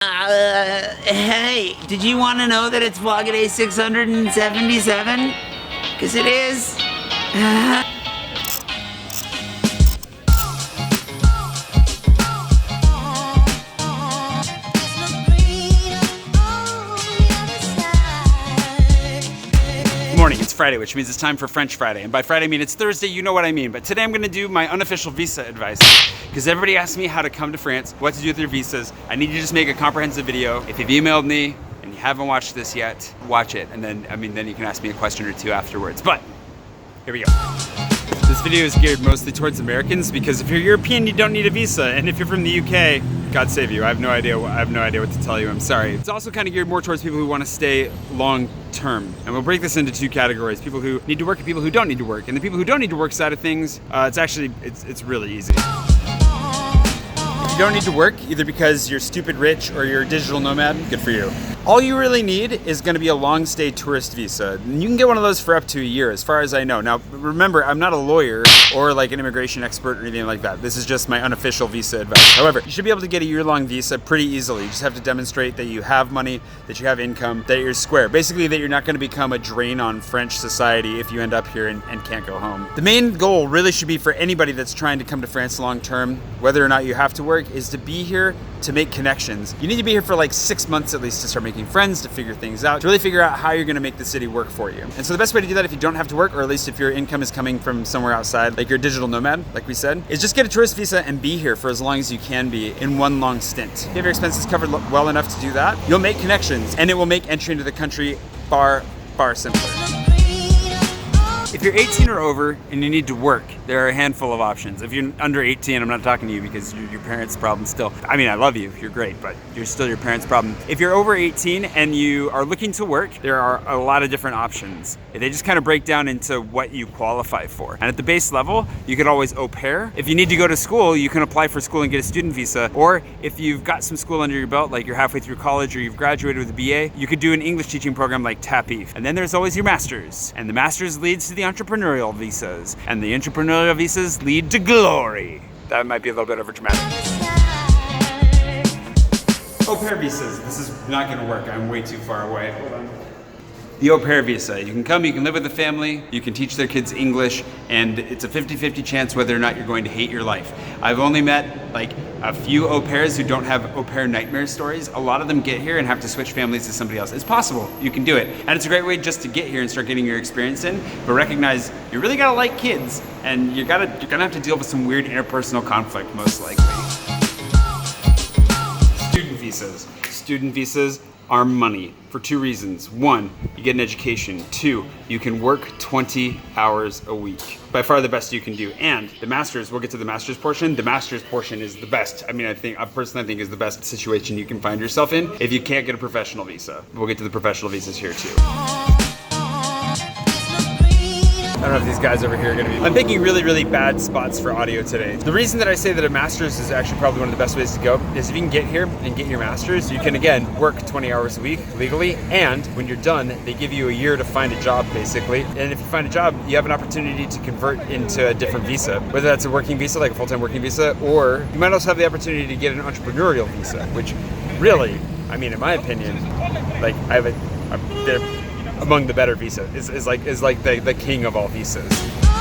Hey, did you want to know that it's Vlogger 677? Because it is. Morning, it's Friday, which means it's time for French Friday. And by Friday, I mean it's Thursday, you know what I mean. But today I'm gonna do my unofficial visa advice. Because everybody asks me how to come to France, what to do with their visas. I need you to just make a comprehensive video. If you've emailed me and you haven't watched this yet, watch it. And then, then you can ask me a question or two afterwards. But, here we go. This video is geared mostly towards Americans because if you're European, you don't need a visa. And if you're from the UK, God save you. I have no idea what to tell you. I'm sorry. It's also kind of geared more towards people who want to stay long term. And we'll break this into two categories: people who need to work and people who don't need to work. And the people who don't need to work side of things, it's really easy. You don't need to work either because you're stupid rich or you're a digital nomad. Good for you. All you really need is going to be a long stay tourist visa. You can get one of those for up to a year, as far as I know. Now, remember, I'm not a lawyer or like an immigration expert or anything like that. This is just my unofficial visa advice. However, you should be able to get a year-long visa pretty easily. You just have to demonstrate that you have money, that you have income, that you're square. Basically, that you're not going to become a drain on French society if you end up here and can't go home. The main goal really should be for anybody that's trying to come to France long term, whether or not you have to work, is to be here to make connections. You need to be here for like 6 months at least to start making friends, to figure things out, to really figure out how you're gonna make the city work for you. And so the best way to do that if you don't have to work, or at least if your income is coming from somewhere outside, like you're a digital nomad, like we said, is just get a tourist visa and be here for as long as you can be in one long stint. If you have your expenses covered well enough to do that, you'll make connections and it will make entry into the country far simpler. If you're 18 or over and you need to work, there are a handful of options. If you're under 18, I'm not talking to you because you're your parents' problem still. I mean, I love you, you're great, but you're still your parents' problem. If you're over 18 and you are looking to work, there are a lot of different options. They just kind of break down into what you qualify for. And at the base level, you could always au pair. If you need to go to school, you can apply for school and get a student visa. Or if you've got some school under your belt, like you're halfway through college or you've graduated with a BA, you could do an English teaching program like TAPEF. And then there's always your master's. And the master's leads to the entrepreneurial visas, and the entrepreneurial visas lead to glory. That might be a little bit overdramatic. Au pair visas. This is not going to work. I'm way too far away. Hold on. The au pair visa. You can come, you can live with the family, you can teach their kids English, and it's a 50-50 chance whether or not you're going to hate your life. I've only met like a few au pairs who don't have au pair nightmare stories. A lot of them get here and have to switch families to somebody else. It's possible, you can do it. And it's a great way just to get here and start getting your experience in, but recognize you really gotta like kids, and you're gonna have to deal with some weird interpersonal conflict, most likely. Student visas. Student visas are money for two reasons. One, you get an education. Two, you can work 20 hours a week. By far the best you can do. And the master's, we'll get to the master's portion. The master's portion is the best. I personally think is the best situation you can find yourself in if you can't get a professional visa. We'll get to the professional visas here too. I don't know if these guys over here are gonna be... I'm picking really bad spots for audio today. The reason that I say that a master's is actually probably one of the best ways to go is if you can get here and get your master's, you can again work 20 hours a week legally, and when you're done, they give you a year to find a job basically. And if you find a job, you have an opportunity to convert into a different visa, whether that's a working visa, like a full-time working visa, or you might also have the opportunity to get an entrepreneurial visa, which really, in my opinion, like they're among the better visas, is like the king of all visas.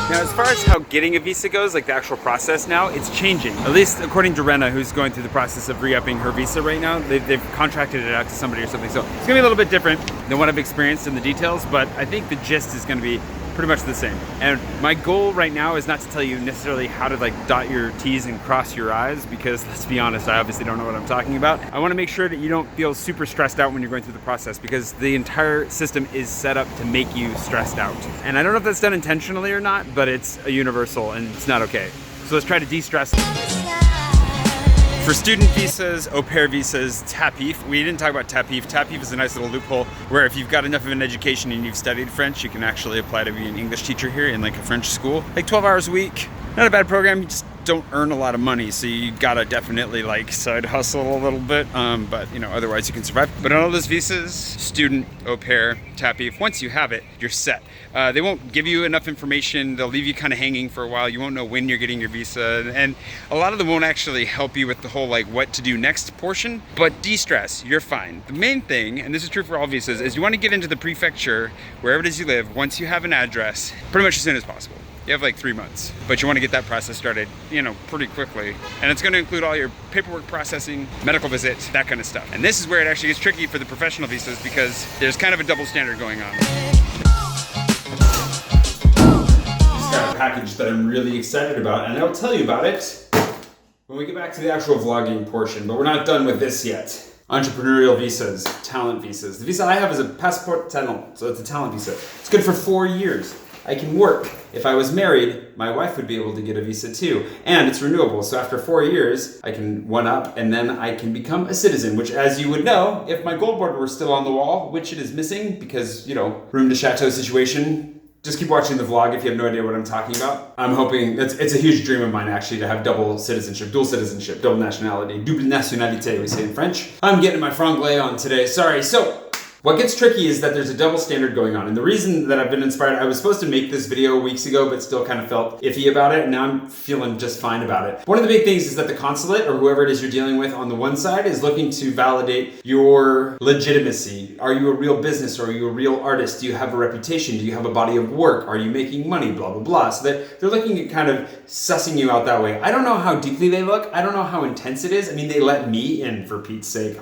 Now, as far as how getting a visa goes, like the actual process now, it's changing. At least according to Renna, who's going through the process of re-upping her visa right now. They've contracted it out to somebody or something. So it's gonna be a little bit different than what I've experienced in the details, but I think the gist is gonna be pretty much the same. And my goal right now is not to tell you necessarily how to like dot your T's and cross your I's, because let's be honest, I obviously don't know what I'm talking about. I wanna make sure that you don't feel super stressed out when you're going through the process, because the entire system is set up to make you stressed out. And I don't know if that's done intentionally or not, but it's a universal and it's not okay. So let's try to de-stress it. For student visas, au pair visas, TAPEF, we didn't talk about TAPEF. TAPEF is a nice little loophole where if you've got enough of an education and you've studied French, you can actually apply to be an English teacher here in like a French school. Like 12 hours a week, not a bad program. You just don't earn a lot of money, so you gotta definitely like side hustle a little bit, but you know, otherwise you can survive. But on all those visas, student, au pair, TAPI, once you have it, you're set. They won't give you enough information. They'll leave you kind of hanging for a while. You won't know when you're getting your visa, and a lot of them won't actually help you with the whole like what to do next portion, but de-stress, you're fine. The main thing, and this is true for all visas, is you want to get into the prefecture, wherever it is you live, once you have an address, pretty much as soon as possible. You have like 3 months, but you want to get that process started, you know, pretty quickly. And it's going to include all your paperwork processing, medical visits, that kind of stuff. And this is where it actually gets tricky for the professional visas because there's kind of a double standard going on. Just got a package that I'm really excited about, and I'll tell you about it when we get back to the actual vlogging portion, but we're not done with this yet. Entrepreneurial visas, talent visas. The visa I have is a passport talent, so it's a talent visa. It's good for 4 years. I can work. If I was married, my wife would be able to get a visa too. And it's renewable, so after 4 years, I can one up and then I can become a citizen, which as you would know, if my gold board were still on the wall, which it is missing because, you know, room to chateau situation, just keep watching the vlog if you have no idea what I'm talking about. I'm hoping, it's a huge dream of mine actually to have double citizenship, double nationality, double nationalité we say in French. I'm getting my franglais on today, sorry. So, what gets tricky is that there's a double standard going on. And the reason that I've been inspired, I was supposed to make this video weeks ago, but still kind of felt iffy about it. And now I'm feeling just fine about it. One of the big things is that the consulate or whoever it is you're dealing with on the one side is looking to validate your legitimacy. Are you a real business? Are you a real artist? Do you have a reputation? Do you have a body of work? Are you making money? Blah, blah, blah. So that they're looking at kind of sussing you out that way. I don't know how deeply they look. I don't know how intense it is. I mean, they let me in for Pete's sake.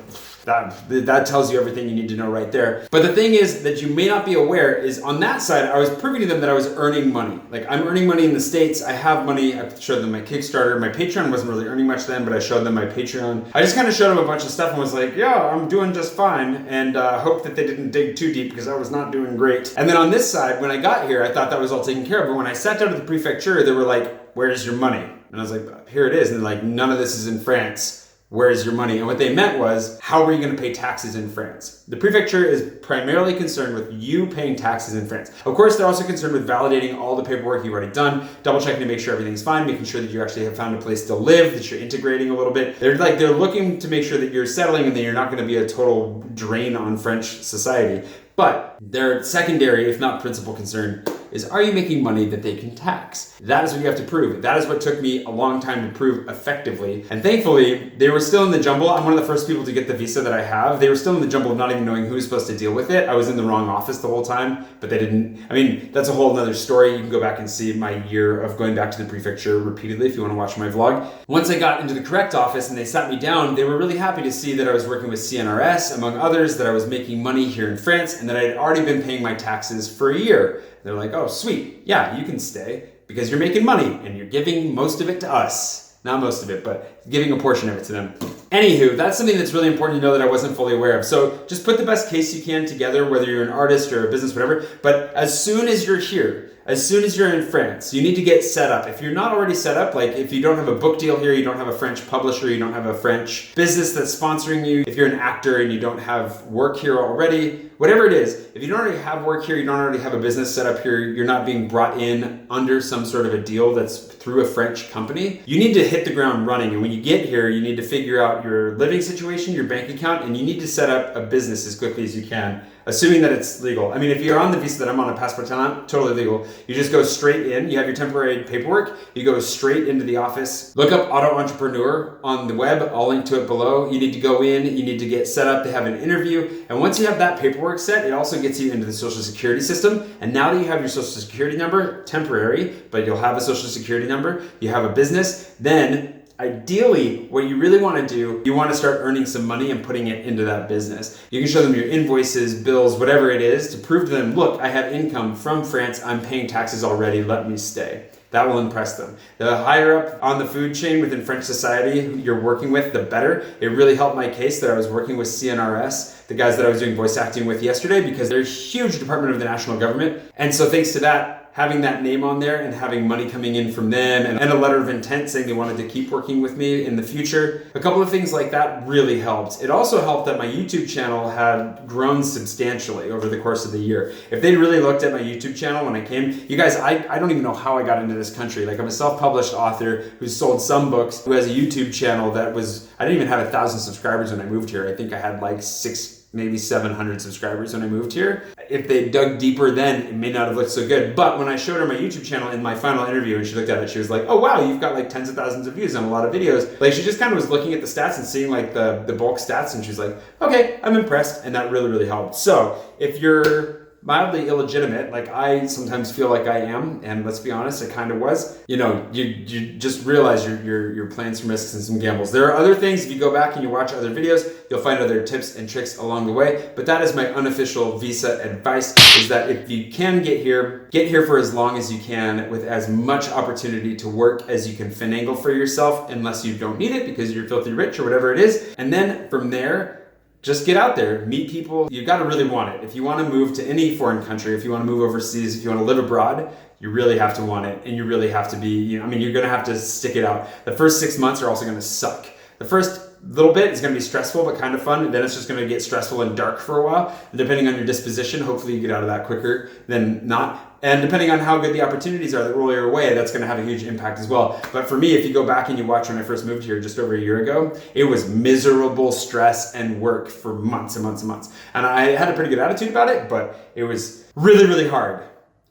That tells you everything you need to know right there. But the thing is that you may not be aware is on that side, I was proving to them that I was earning money. Like I'm earning money in the States. I have money. I showed them my Kickstarter. My Patreon wasn't really earning much then, but I showed them my Patreon. I just kind of showed them a bunch of stuff and was like, yeah, I'm doing just fine. And hope that they didn't dig too deep because I was not doing great. And then on this side, when I got here, I thought that was all taken care of. But when I sat down at the prefecture, they were like, where's your money? And I was like, here it is. And they're like, none of this is in France. Where is your money? And what they meant was, how are you going to pay taxes in France? The prefecture is primarily concerned with you paying taxes in France. Of course, they're also concerned with validating all the paperwork you've already done, double checking to make sure everything's fine, making sure that you actually have found a place to live, that you're integrating a little bit. They're looking to make sure that you're settling and that you're not going to be a total drain on French society. But their secondary, if not principal concern, is are you making money that they can tax? That is what you have to prove. That is what took me a long time to prove effectively. And thankfully, they were still in the jumble. I'm one of the first people to get the visa that I have. They were still in the jumble of not even knowing who was supposed to deal with it. I was in the wrong office the whole time, but they didn't. I mean, that's a whole nother story. You can go back and see my year of going back to the prefecture repeatedly if you want to watch my vlog. Once I got into the correct office and they sat me down, they were really happy to see that I was working with CNRS, among others, that I was making money here in France, and that I had already been paying my taxes for a year. They're like, oh, sweet. Yeah, you can stay because you're making money and you're giving most of it to us. Not most of it, but giving a portion of it to them. Anywho, that's something that's really important to know that I wasn't fully aware of. So just put the best case you can together, whether you're an artist or a business, whatever. But as soon as you're here, as soon as you're in France, you need to get set up. If you're not already set up, like if you don't have a book deal here, you don't have a French publisher, you don't have a French business that's sponsoring you, if you're an actor and you don't have work here already, whatever it is, if you don't already have work here, you don't already have a business set up here, you're not being brought in under some sort of a deal that's through a French company, you need to hit the ground running. And when you get here, you need to figure out your living situation, your bank account, and you need to set up a business as quickly as you can, assuming that it's legal. I mean, if you're on the visa that I'm on, a passport talent, totally legal. You just go straight in, you have your temporary paperwork, you go straight into the office, look up Auto Entrepreneur on the web, I'll link to it below. You need to go in, you need to get set up, they have an interview, and once you have that paperwork set, it also gets you into the social security system. And now that you have your social security number, temporary, but you'll have a social security number, you have a business, then ideally, what you really want to do, you want to start earning some money and putting it into that business. You can show them your invoices, bills, whatever it is, to prove to them, look, I have income from France, I'm paying taxes already, let me stay. That will impress them. The higher up on the food chain within French society you're working with, the better. It really helped my case that I was working with CNRS, the guys that I was doing voice acting with yesterday, because they're a huge department of the national government. And so thanks to that, having that name on there and having money coming in from them and a letter of intent saying they wanted to keep working with me in the future. A couple of things like that really helped. It also helped that my YouTube channel had grown substantially over the course of the year. If they really looked at my YouTube channel when I came, you guys, I don't even know how I got into this country. Like, I'm a self-published author who's sold some books, who has a YouTube channel that was, I didn't even have 1,000 subscribers when I moved here. I think I had like 600, maybe 700 subscribers when I moved here. If they dug deeper then, it may not have looked so good. But when I showed her my YouTube channel in my final interview and she looked at it, she was like, oh wow, you've got like tens of thousands of views on a lot of videos. Like, she just kind of was looking at the stats and seeing like the bulk stats, and she's like, okay, I'm impressed. And that really, really helped. So if you're mildly illegitimate, like I sometimes feel like I am, and let's be honest, I kind of was, you know, you just realize you're playing some risks and some gambles. There are other things, if you go back and you watch other videos, you'll find other tips and tricks along the way, but that is my unofficial visa advice, is that if you can get here for as long as you can with as much opportunity to work as you can finagle for yourself, unless you don't need it because you're filthy rich or whatever it is. And then from there, just get out there, meet people. You gotta really want it. If you wanna move to any foreign country, if you wanna move overseas, if you wanna live abroad, you really have to want it, and you really have to be, you're gonna have to stick it out. The first 6 months are also gonna suck. The first little bit is gonna be stressful, but kind of fun, and then it's just gonna get stressful and dark for a while. And depending on your disposition, hopefully you get out of that quicker than not. And depending on how good the opportunities are that roll your way, that's gonna have a huge impact as well. But for me, if you go back and you watch when I first moved here just over a year ago, it was miserable stress and work for months and months and months. And I had a pretty good attitude about it, but it was really, really hard.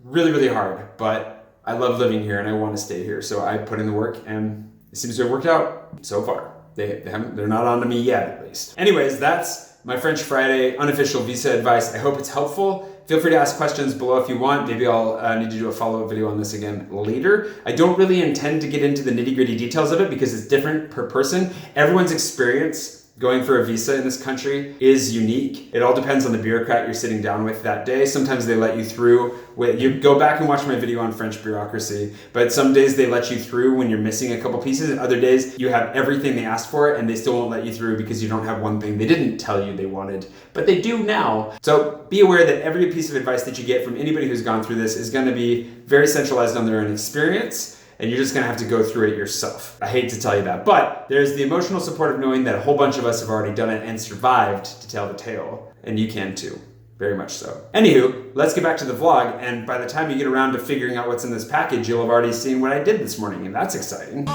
Really, really hard. But I love living here and I wanna stay here. So I put in the work and it seems to have worked out so far. They're not on to me yet, at least. Anyways, that's my French Friday unofficial visa advice. I hope it's helpful. Feel free to ask questions below if you want. Maybe I'll need to do a follow-up video on this again later. I don't really intend to get into the nitty-gritty details of it because it's different per person. Everyone's experience going for a visa in this country is unique. It all depends on the bureaucrat you're sitting down with that day. Sometimes they let you through. You go back and watch my video on French bureaucracy, but some days they let you through when you're missing a couple pieces, and other days you have everything they asked for and they still won't let you through because you don't have one thing they didn't tell you they wanted, but they do now. So be aware that every piece of advice that you get from anybody who's gone through this is gonna be very centralized on their own experience, and you're just gonna have to go through it yourself. I hate to tell you that, but there's the emotional support of knowing that a whole bunch of us have already done it and survived to tell the tale, and you can too, very much so. Anywho, let's get back to the vlog, and by the time you get around to figuring out what's in this package, you'll have already seen what I did this morning, and that's exciting.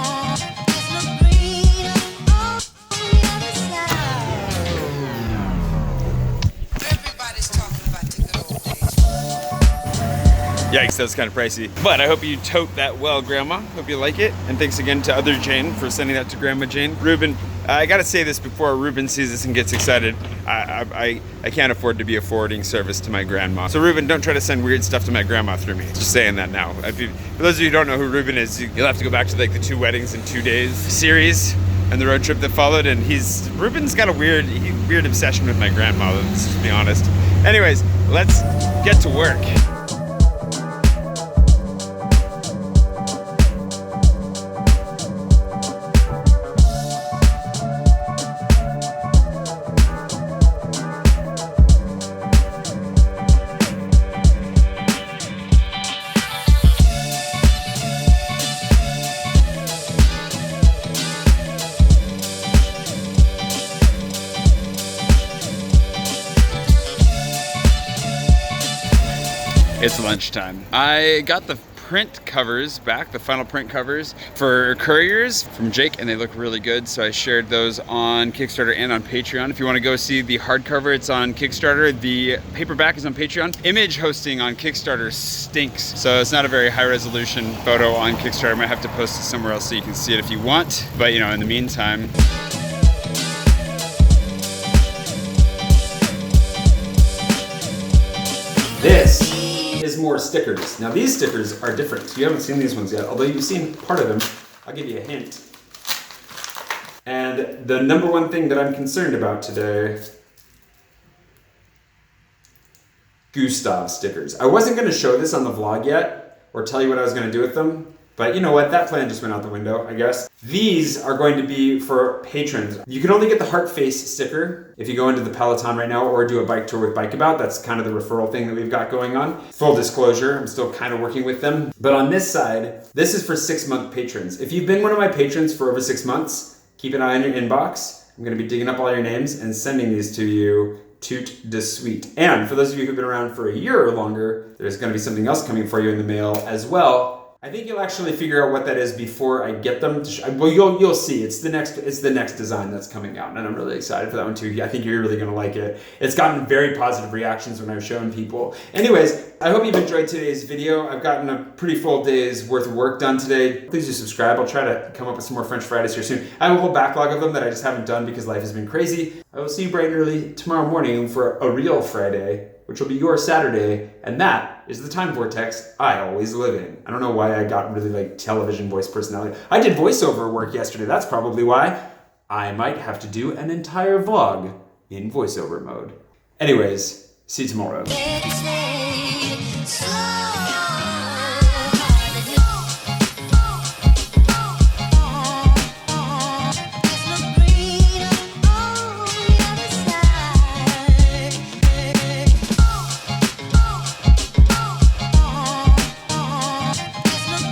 Yikes, that was kind of pricey. But I hope you tote that well, Grandma. Hope you like it. And thanks again to other Jane for sending that to Grandma Jane. Ruben, I gotta say this before Ruben sees this and gets excited. I can't afford to be a forwarding service to my grandma. So Ruben, don't try to send weird stuff to my grandma through me. Just saying that now. For those of you who don't know who Ruben is, you'll have to go back to like the 2 Weddings in 2 Days series and the road trip that followed. And Ruben's got a weird obsession with my grandmother, let's just be honest. Anyways, let's get to work. It's lunchtime. I got the print covers back, the final print covers for couriers from Jake, and they look really good. So I shared those on Kickstarter and on Patreon. If you want to go see the hardcover, it's on Kickstarter. The paperback is on Patreon. Image hosting on Kickstarter stinks. So it's not a very high resolution photo on Kickstarter. I might have to post it somewhere else so you can see it if you want. But you know, in the meantime, this is more stickers. Now these stickers are different. You haven't seen these ones yet, although you've seen part of them. I'll give you a hint. And the number one thing that I'm concerned about today, Gustav stickers. I wasn't gonna show this on the vlog yet, or tell you what I was gonna do with them, But you know what? That plan just went out the window, I guess. These are going to be for patrons. You can only get the heart face sticker if you go into the Peloton right now or do a bike tour with Bike About. That's kind of the referral thing that we've got going on. Full disclosure, I'm still kind of working with them. But on this side, this is for 6-month patrons. If you've been one of my patrons for over 6 months, keep an eye on your inbox. I'm going to be digging up all your names and sending these to you tout de suite. And for those of you who've been around for a year or longer, there's going to be something else coming for you in the mail as well. I think you'll actually figure out what that is before I get them. Well, you'll see. It's the next design that's coming out, and I'm really excited for that one too. I think you're really going to like it. It's gotten very positive reactions when I've shown people. Anyways, I hope you've enjoyed today's video. I've gotten a pretty full day's worth of work done today. Please do subscribe. I'll try to come up with some more French Fridays here soon. I have a whole backlog of them that I just haven't done because life has been crazy. I will see you bright and early tomorrow morning for a real Friday, which will be your Saturday, and that is the time vortex I always live in. I don't know why I got really like television voice personality. I did voiceover work yesterday. That's probably why. I might have to do an entire vlog in voiceover mode. Anyways, see you tomorrow.